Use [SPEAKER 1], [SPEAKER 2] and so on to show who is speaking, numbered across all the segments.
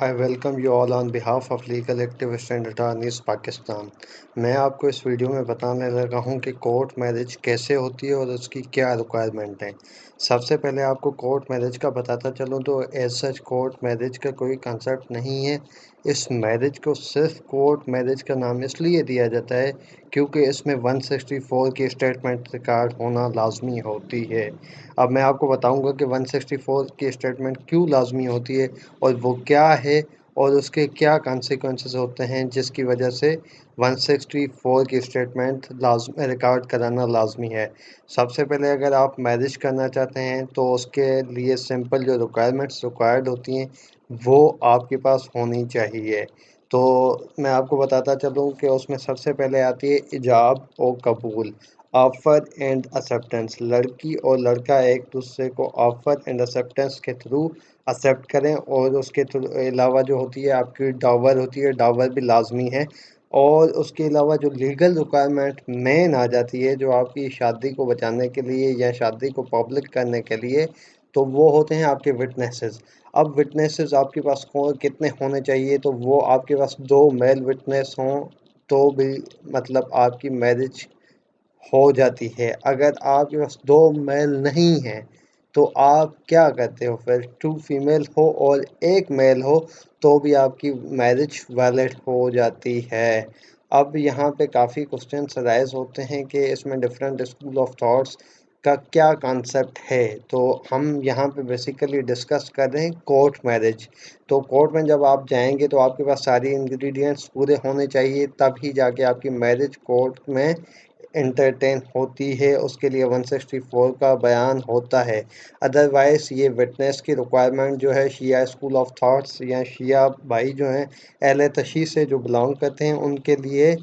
[SPEAKER 1] I welcome you all on behalf of Legal Activist and Attorneys Pakistan. मैं आपको इस video में बताने लगा हूं कि कोर्ट मैरिज कैसे होती है और उसकी क्या रिक्वायरमेंट है। सबसे पहले आपको कोर्ट मैरिज का बताता चलूं तो एज सच कोर्ट मैरिज का कोई कंसेप्ट नहीं है। इस मैरिज को सिर्फ कोर्ट मैरिज का नाम इसलिए दिया जाता है क्योंकि इसमें 164 की स्टेटमेंट रिकॉर्ड होना लाजमी होती है। अब मैं आपको बताऊंगा कि 164 की स्टेटमेंट क्यों लाजमी होती है और वो क्या है और उसके क्या कॉन्सिक्वेंसेस होते हैं जिसकी वजह से 164 की स्टेटमेंट रिकॉर्ड कराना लाजमी है। सबसे पहले अगर आप मैरिज करना चाहते हैं तो उसके लिए सिंपल जो रिक्वायरमेंट्स रिक्वायर्ड होती हैं वो आपके पास होनी चाहिए। तो मैं आपको बताता चलूँ कि उसमें सबसे पहले आती है इजाब और कबूल, ऑफ़र एंड एक्सेप्टेंस। लड़की और लड़का एक दूसरे को ऑफ़र एंड एक्सेप्टेंस के थ्रू एक्सेप्ट करें और उसके अलावा जो होती है आपकी डावर होती है, डावर भी लाजमी है। और उसके अलावा जो लीगल रिक्वायरमेंट मेन आ जाती है जो आपकी शादी को बचाने के लिए या शादी को पब्लिक करने के लिए, तो वो होते हैं आपके विटनेसेस। अब विटनेसेस आपके पास कितने होने चाहिए, तो वो आपके पास दो मेल विटनेस हों तो भी मतलब आपकी मैरिज हो जाती है। अगर आपके पास दो मेल नहीं हैं तो आप क्या करते हो फिर, टू फीमेल हो और एक मेल हो तो भी आपकी मैरिज वैलिड हो जाती है। अब यहाँ पे काफ़ी क्वेश्चंस राइज होते हैं कि इसमें डिफरेंट स्कूल ऑफ थॉट्स का क्या कॉन्सेप्ट है, तो हम यहाँ पे बेसिकली डिस्कस कर रहे हैं कोर्ट मैरिज। तो कोर्ट में जब आप जाएंगे तो आपके पास सारी इंग्रेडिएंट्स पूरे होने चाहिए, तभी जाके आपकी मैरिज कोर्ट में एंटरटेन होती है, उसके लिए 164 का बयान होता है। अदरवाइज़ ये विटनेस की रिक्वायरमेंट जो है शिया स्कूल ऑफ थॉट्स या शिया भाई जो हैं अहले तशी से जो बिलोंग करते हैं उनके लिए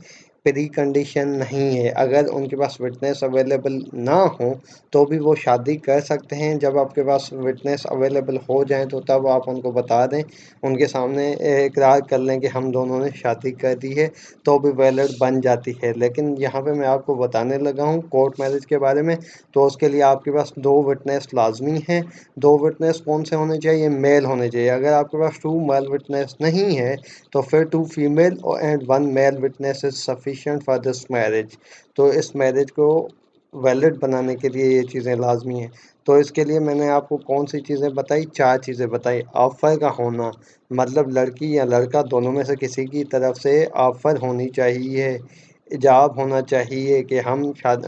[SPEAKER 1] प्री कंडीशन नहीं है। अगर उनके पास विटनेस अवेलेबल ना हो तो भी वो शादी कर सकते हैं। जब आपके पास विटनेस अवेलेबल हो जाए तो तब आप उनको बता दें, उनके सामने इकरार कर लें कि हम दोनों ने शादी कर दी है, तो भी वैलिड बन जाती है। लेकिन यहाँ पे मैं आपको बताने लगा हूँ कोर्ट मैरिज के बारे में, तो उसके लिए आपके पास दो विटनेस लाजमी हैं। दो विटनेस कौन से होने चाहिए? मेल होने चाहिए। अगर आपके पास टू मेल विटनेस नहीं है तो फिर two female and one male witness is sufficient for this marriage. तो इस मैरिज को वैलिड बनाने के लिए ये चीज़ें लाजमी हैं। तो इसके लिए मैंने आपको कौन सी चीज़ें बताई? चार चीज़ें बताई। ऑफ़र का होना, मतलब लड़की या लड़का दोनों में से किसी की तरफ से ऑफ़र होनी चाहिए। इजाब होना चाहिए कि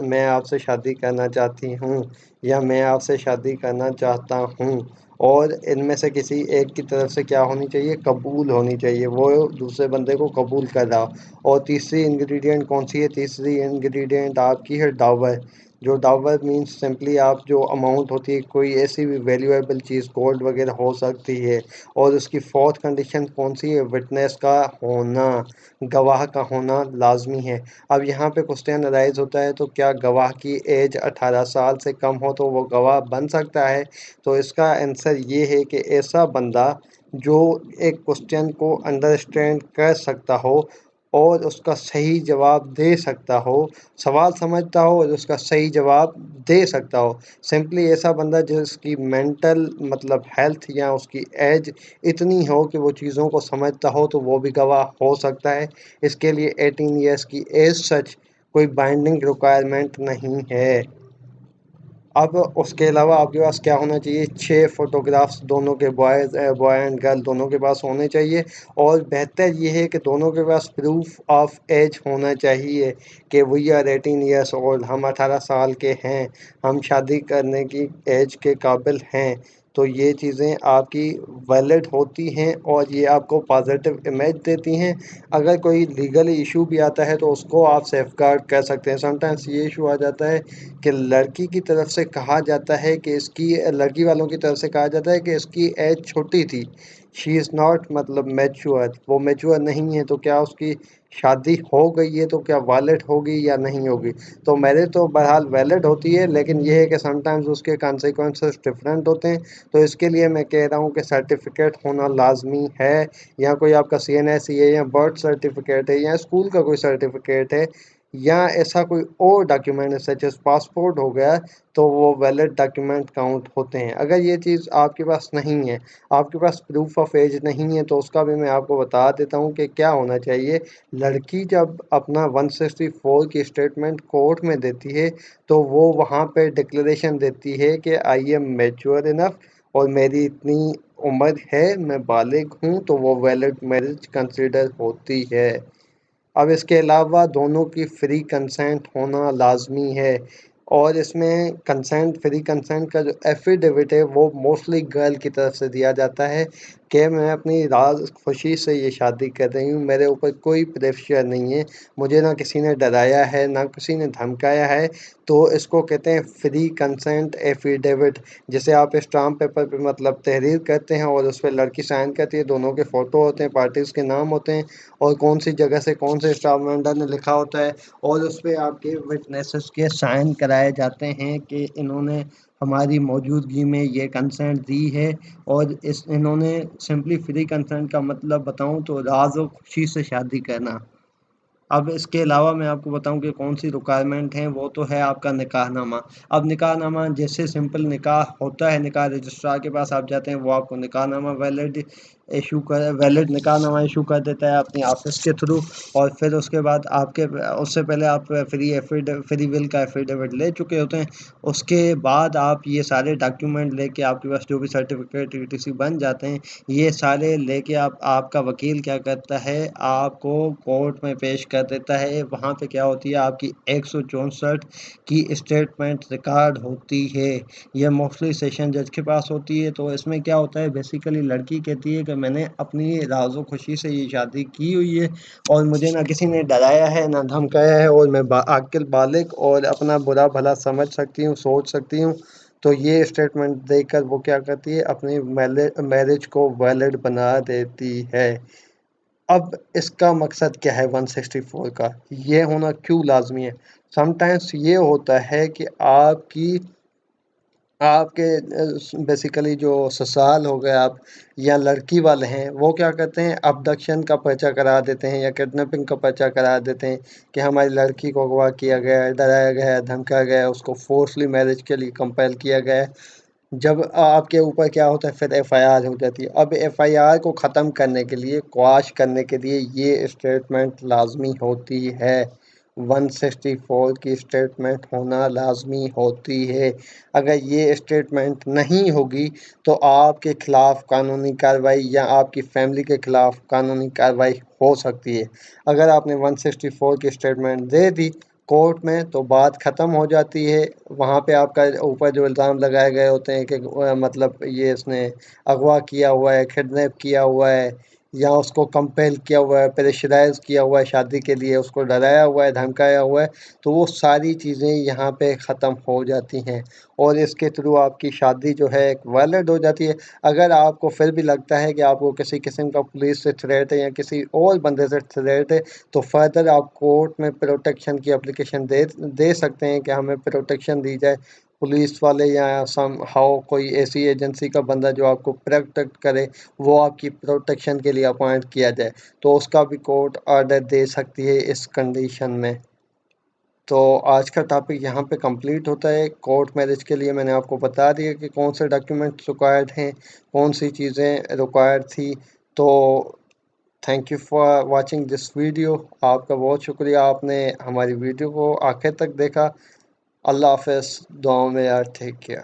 [SPEAKER 1] मैं आपसे शादी करना चाहती हूँ या मैं आपसे शादी करना चाहता हूँ। और इनमें से किसी एक की तरफ से क्या होनी चाहिए? कबूल होनी चाहिए, वो दूसरे बंदे को कबूल कर रहा हो। और तीसरी इंग्रेडिएंट कौन सी है? तीसरी इंग्रेडिएंट आपकी है डावर। जो डावर मीन्स सिंपली आप जो अमाउंट होती है, कोई ऐसी भी वैल्यूएबल चीज़ गोल्ड वगैरह हो सकती है। और उसकी फोर्थ कंडीशन कौन सी है? विटनेस का होना, गवाह का होना लाजमी है। अब यहाँ पे क्वेश्चन अराइज होता है, तो क्या गवाह की एज 18 साल से कम हो तो वो गवाह बन सकता है? तो इसका आंसर ये है कि ऐसा बंदा जो एक क्वेश्चन को अंडरस्टैंड कर सकता हो और उसका सही जवाब दे सकता हो, सवाल समझता हो और उसका सही जवाब दे सकता हो। सिंपली ऐसा बंदा जिसकी मेंटल मतलब हेल्थ या उसकी एज इतनी हो कि वो चीज़ों को समझता हो, तो वो भी गवाह हो सकता है। इसके लिए 18 ईयर्स की एज सच कोई बाइंडिंग रिक्वायरमेंट नहीं है। अब उसके अलावा आपके पास क्या होना चाहिए? 6 फ़ोटोग्राफ्स दोनों के, बॉय एंड गर्ल दोनों के पास होने चाहिए। और बेहतर ये है कि दोनों के पास प्रूफ ऑफ एज होना चाहिए कि वी आर 18 ईयर्स ओल्ड, हम 18 साल के हैं, हम शादी करने की एज के काबिल हैं। तो ये चीज़ें आपकी वैलिड होती हैं और ये आपको पॉजिटिव इमेज देती हैं। अगर कोई लीगल इशू भी आता है तो उसको आप सेफगार्ड कर सकते हैं। समटाइम्स ये इशू आ जाता है कि लड़की की तरफ से कहा जाता है कि इसकी, लड़की वालों की तरफ से कहा जाता है कि इसकी एज छोटी थी, शी इज़ नॉट मतलब मैच्योर, वो मैच्योर नहीं है, तो क्या उसकी शादी हो गई है तो क्या वैलिड होगी या नहीं होगी? तो मैरिज तो बहरहाल वैलिड होती है, लेकिन ये है कि समटाइम्स उसके कॉन्सिक्वेंसेस डिफरेंट होते हैं। तो इसके लिए मैं कह रहा हूँ कि सर्टिफिकेट होना लाजमी है, या कोई आपका CNSE है या बर्थ सर्टिफिकेट है या स्कूल का कोई सर्टिफिकेट है, या ऐसा कोई और डॉक्यूमेंट सच एज़ पासपोर्ट हो गया, तो वो वैलिड डॉक्यूमेंट काउंट होते हैं। अगर ये चीज़ आपके पास नहीं है, आपके पास प्रूफ ऑफ एज नहीं है, तो उसका भी मैं आपको बता देता हूँ कि क्या होना चाहिए। लड़की जब अपना 164 की स्टेटमेंट कोर्ट में देती है, तो वो वहाँ पे डिक्लेरेशन देती है कि आई एम मैच्योर इनफ और मेरी इतनी उम्र है, मैं बालिग हूँ, तो वो वैलिड मैरिज कंसिडर होती है। अब इसके अलावा दोनों की फ्री कंसेंट होना लाज़मी है, और इसमें फ्री कंसेंट का जो एफ़िडेविट है वो मोस्टली गर्ल की तरफ से दिया जाता है कि मैं अपनी राज़ खुशी से ये शादी कर रही हूँ, मेरे ऊपर कोई प्रेशर नहीं है, मुझे ना किसी ने डराया है, ना किसी ने धमकाया है। तो इसको कहते हैं फ्री कंसेंट एफ़िडेविट, जिसे आप स्टाम्प पेपर पे मतलब तहरीर करते हैं और उस पे लड़की साइन करती है, दोनों के फ़ोटो होते हैं, पार्टीज़ के नाम होते हैं और कौन सी जगह से कौन से स्टाफ मेंबर ने लिखा होता है, और उस पे आपके विटनेसेस के साइन कराए जाते हैं कि इन्होंने हमारी मौजूदगी में ये कंसेंट दी है। और इन्होंने सिंपली फ्री कंसेंट का मतलब बताऊं तो राज और खुशी से शादी करना। अब इसके अलावा मैं आपको बताऊं कि कौन सी रिक्वायरमेंट है, वो तो है आपका निकाहनामा। अब निकाहनामा जैसे सिंपल निकाह होता है, निकाह रजिस्ट्रार के पास आप जाते हैं, वो आपको निकाहनामा वैलिड निकाहनामा इशू कर देता है अपनी ऑफिस के थ्रू। और फिर उसके बाद आपके उससे पहले आप फ्री विल का एफिडेविट ले चुके होते हैं। उसके बाद आप ये सारे डॉक्यूमेंट लेके, आपके पास जो भी सर्टिफिकेट ईटीसी बन जाते हैं, ये सारे लेके आपका वकील क्या करता है, आपको कोर्ट में पेश कर देता है। वहाँ पे क्या होती है, आपकी 164 की स्टेटमेंट रिकॉर्ड होती है। ये मोस्टली सेशन जज के पास होती है। तो इसमें क्या होता है, बेसिकली लड़की कहती है कि मैंने अपनी राज़ो खुशी से ये शादी की हुई है और मुझे ना किसी ने डराया है, ना धमकाया है, और मैं आकिल बालिग और अपना बुरा भला समझ सकती हूँ, सोच सकती हूँ। तो ये स्टेटमेंट देकर वो क्या करती है, अपनी मैरिज को वैलिड बना देती है। अब इसका मकसद क्या है 164 का, ये होना क्यों लाजमी है? समटाइम्स ये होता है कि आपके बेसिकली जो ससुराल हो गए आप, या लड़की वाले हैं, वो क्या करते हैं, अबडक्शन का पर्चा करा देते हैं या किडनैपिंग का पर्चा करा देते हैं कि हमारी लड़की को अगवा किया गया है, डराया गया है, धमकाया गया है, उसको फोर्सली मैरिज के लिए कंपेल किया गया है। जब आपके ऊपर क्या होता है, फिर एफआईआर हो जाती है। अब एफआईआर को ख़त्म करने के लिए, क्वाश करने के लिए ये स्टेटमेंट लाजमी होती है। 164 की स्टेटमेंट होना लाजमी होती है। अगर ये स्टेटमेंट नहीं होगी, तो आपके खिलाफ कानूनी कार्रवाई या आपकी फैमिली के खिलाफ कानूनी कार्रवाई हो सकती है। अगर आपने 164 की स्टेटमेंट दे दी कोर्ट में, तो बात ख़त्म हो जाती है। वहाँ पे आपका ऊपर जो इल्ज़ाम लगाए गए होते हैं कि मतलब ये इसने अगवा किया हुआ है, किडनैप किया हुआ है, या उसको कंपेल किया हुआ है, प्रेशराइज़ किया हुआ है शादी के लिए, उसको डराया हुआ है, धमकाया हुआ है, तो वो सारी चीज़ें यहाँ पे ख़त्म हो जाती हैं और इसके थ्रू आपकी शादी जो है एक वैलिड हो जाती है। अगर आपको फिर भी लगता है कि आपको किसी किस्म का पुलिस से थ्रेट है या किसी और बंदे से थ्रेट है, तो फर्दर आप कोर्ट में प्रोटेक्शन की एप्लीकेशन दे सकते हैं कि हमें प्रोटेक्शन दी जाए। पुलिस वाले या सम हाउ कोई ऐसी एजेंसी का बंदा जो आपको प्रोटेक्ट करे, वो आपकी प्रोटेक्शन के लिए अपॉइंट किया जाए, तो उसका भी कोर्ट ऑर्डर दे सकती है इस कंडीशन में। तो आज का टॉपिक यहाँ पे कंप्लीट होता है। कोर्ट मैरिज के लिए मैंने आपको बता दिया कि कौन से डॉक्यूमेंट्स रिक्वायर्ड हैं, कौन सी चीज़ें रिक्वायर्ड थी। तो thank you for watching this video. आपका बहुत शुक्रिया, आपने हमारी वीडियो को आखिर तक देखा। अल्लाह हाफ़िज़, दुआओं में याद, टेक केयर।